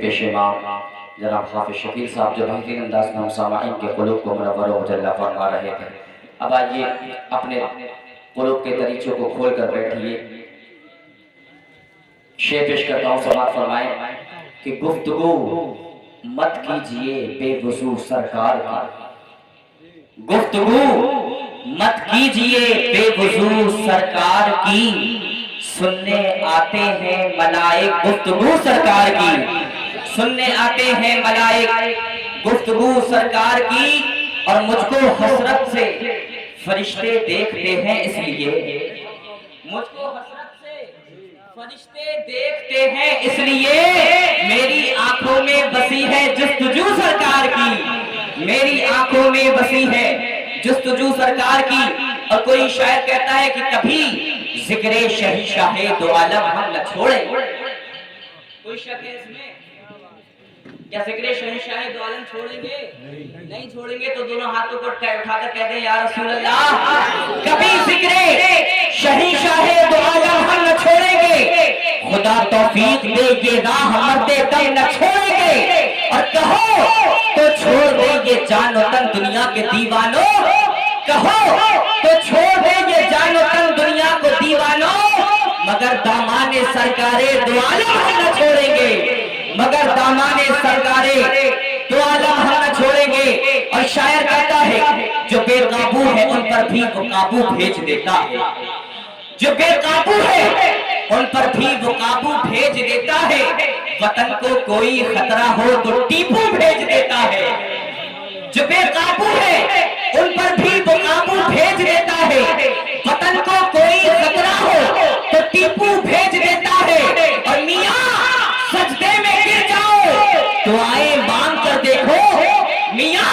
پیش امام جناب حافظ شکیل صاحب جو بہترین انداز میں ہم سامعین کے قلوب کو منور و مجلہ فرما رہے تھے. اب آئیے اپنے قلوب کے دریچوں کو کھول کر بیٹھیے. شعر پیش کرتا ہوں، سماعت فرمائیں کہ گفتگو مت کیجئے بے وضو سرکار کی، گفتگو مت کیجئے بے وضو سرکار کی، سننے آتے ہیں ملائک گفتگو سرکار کی، سننے آتے ہیں ملائک گفتگو سرکار کی، اور مجھ کو حسرت سے فرشتے دیکھتے ہیں اس لیے، مجھ کو حسرت سے فرشتے دیکھتے ہیں اس لیے، میری آنکھوں میں بسی ہے جستجو سرکار کی، میری آنکھوں میں بسی ہے جستجو سرکار کی. اور کوئی شاعر کہتا ہے کہ کبھی ذکر شہنشاہ دو عالم ہم نہ چھوڑیں. کوئی شک ہے اس میں؟ کیا ذکر شہنشاہ دو عالم چھوڑیں گے؟ نہیں چھوڑیں گے. تو دونوں ہاتھوں کو اٹھا کر کہہ دیں یا رسول اللہ کبھی ذکر شہنشاہ دو عالم ہم نہ چھوڑیں گے، خدا توفیق دے یہ راہ مرتے دم نہ چھوڑیں گے، اور کہو تو چھوڑ دیں یہ جان و تن دنیا کے دیوانوں، کہو تو چھوڑ دیں یہ جان و تن دنیا کو دیوانوں، مگر دامان سرکار دو عالم ہم نہ چھوڑیں گے، مگر دامان سرکار دو عالم ہم نہ چھوڑیں گے. اور شاعر کہتا ہے جو بے قابو ہے ان پر بھی وہ قابو بھیج دیتا ہے، جو بے قابو ہے ان پر بھی وہ قابو بھیج دیتا ہے، وطن کو کوئی خطرہ ہو تو ٹیپو بھیج دیتا ہے، جو بے قابو ہے ان پر بھی وہ قابو بھیج دیتا ہے، وطن کو کوئی خطرہ ہو تو ٹیپو بھیج دیتا ہے. اور میاں سجدے میں گر جاؤ دعائیں مانگ کر دیکھو، میاں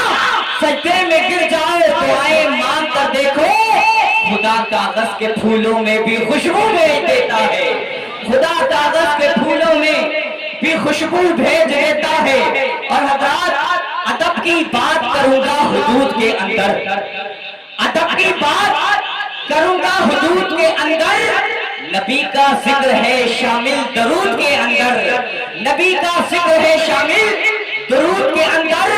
سجدے میں گر جاؤ دعائیں مانگ کر دیکھو، خدا کاغذ کے پھولوں میں بھی خوشبو بھیج دیتا ہے، خدا کاغذ کے پھولوں میں بھی خوشبو بھیج دیتا ہے. اور حضرات ادب کی بات کروں گا حدود کے اندر، ادب کی بات کروں گا حدود کے اندر، نبی کا ذکر ہے شامل درود کے اندر، نبی کا ذکر ہے شامل درود کے اندر،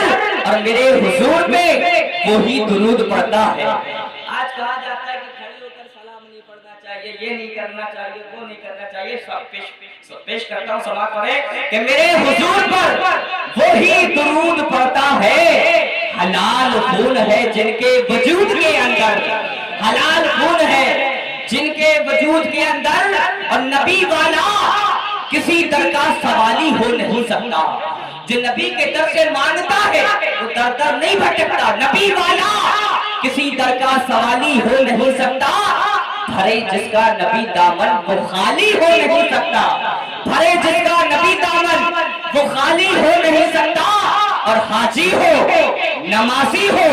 اور میرے حضور پہ وہی درود پڑھتا ہے. آج کہا جاتا ہے کہ کھڑے ہو کر سلام نہیں پڑھنا چاہیے، یہ نہیں کرنا چاہیے، وہ نہیں کرنا چاہیے. سب پیش کرتا ہوں، سماعت کریں کہ میرے حضور پر وہی درود پڑھتا ہے. حلال خون ہے جن کے وجود کے اندر، حلال خون ہے جن کے وجود کے اندر، اور نبی والا کسی در کا سوالی ہو نہیں سکتا. جو نبی کے در سے مانگتا ہے وہ در در نہیں بھٹکتا، نبی والا کسی در کا سوالی ہو نہیں سکتا. بھرے جس کا نبی دامن وہ خالی ہو نہیں سکتا، بھرے جس کا نبی دامن وہ خالی ہو نہیں سکتا. اور حاجی ہو، نمازی ہو،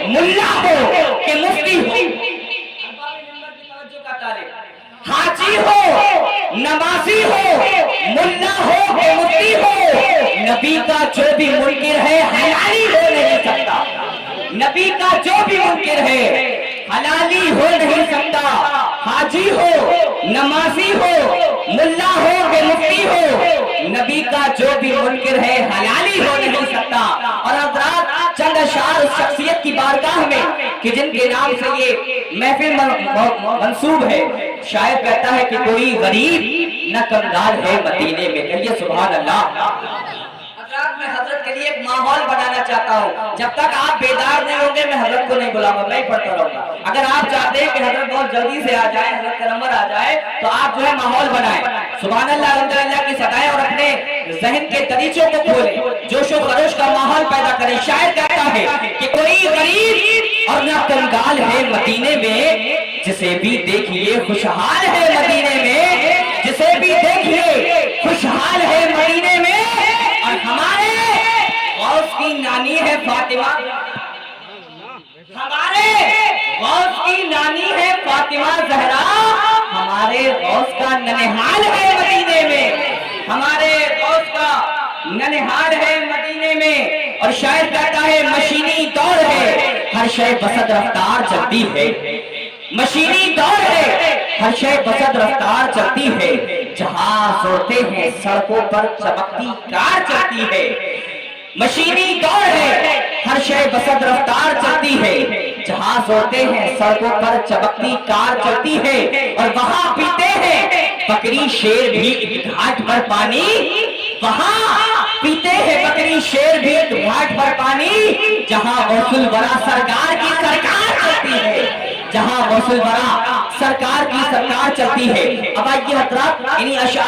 ملا ہو کہ مفتی ہو، حاجی ہو، نمازی ہو، ملا ہو کہ مفتی ہو، نبی کا جو بھی منکر ہے حلالی ہو نہیں سکتا، نبی کا جو بھی منکر ہے حلالی ہو نہیں سکتا. حاجی ہو، نمازی ہو، ملا ہو کہ مفتی ہو، نبی کا جو بھی منکر ہے حلالی ہو نہیں سکتا. اور حضرات چند اشعار اس شخصیت کی بارگاہ میں کہ جن کے نام سے یہ محفل منصوب ہے. شاعر کہتا ہے کہ کوئی غریب نہ کمدار ہے مدینے میں، کہیے سبحان اللہ. میں حضرت کے لیے ایک ماحول بنانا چاہتا ہوں، جب تک آپ بیدار نہیں ہوں گے میں حضرت کو نہیں بلاؤں گا، میں ہی پڑھتا رہوں گا. اگر آپ چاہتے ہیں کہ حضرت بہت جلدی سے آ جائے، حضرت کا نمبر آ جائے، تو آپ جو ہے ماحول بنائیں، سبحان اللہ الحمدللہ کی صدائیں، اور اپنے ذہن کے دریچوں کو کھولیں، جوش و خروش کا ماحول پیدا کریں. شاعر کہتا ہے کہ کوئی غریب اور نہ کنگال ہے مدینے میں، جسے بھی دیکھیے خوشحال ہے مدینے میں، جسے بھی دیکھیے خوشحال ہے مدینے میں. اور ہمارے غوث کی نانی ہے فاطمہ، ہمارے غوث کی نانی ہے فاطمہ زہرا، ہمارے غوث کا ننہال ہے مدینے میں، ہمارے غوث کا ننہال ہے مدینے میں. اور شاعر کہتا ہے مشینی دور ہے ہر شے بسد رفتار چلتی ہے، مشینی دور ہے ہر شے بسد رفتار چلتی ہے، جہاز ہوتے ہیں سڑکوں پر چمکتی کار چلتی ہے، مشینی دور ہے ہر شے بسد رفتار چلتی ہے، جہاز ہوتے ہیں سڑکوں پر چمکتی کار چلتی ہے، اور وہاں پیتے ہیں بکری شیر بھی ایک گھاٹ پر پانی، وہاں پیتے ہیں بکری شیر بھی ایک گھاٹ پر پانی، جہاں غوث الورا سرکار کی سرکار چلتی ہے، جہاں غوث الورا سرکار کی سرکار چلتی ہے۔ اب آئیے حضرات انہی اشعار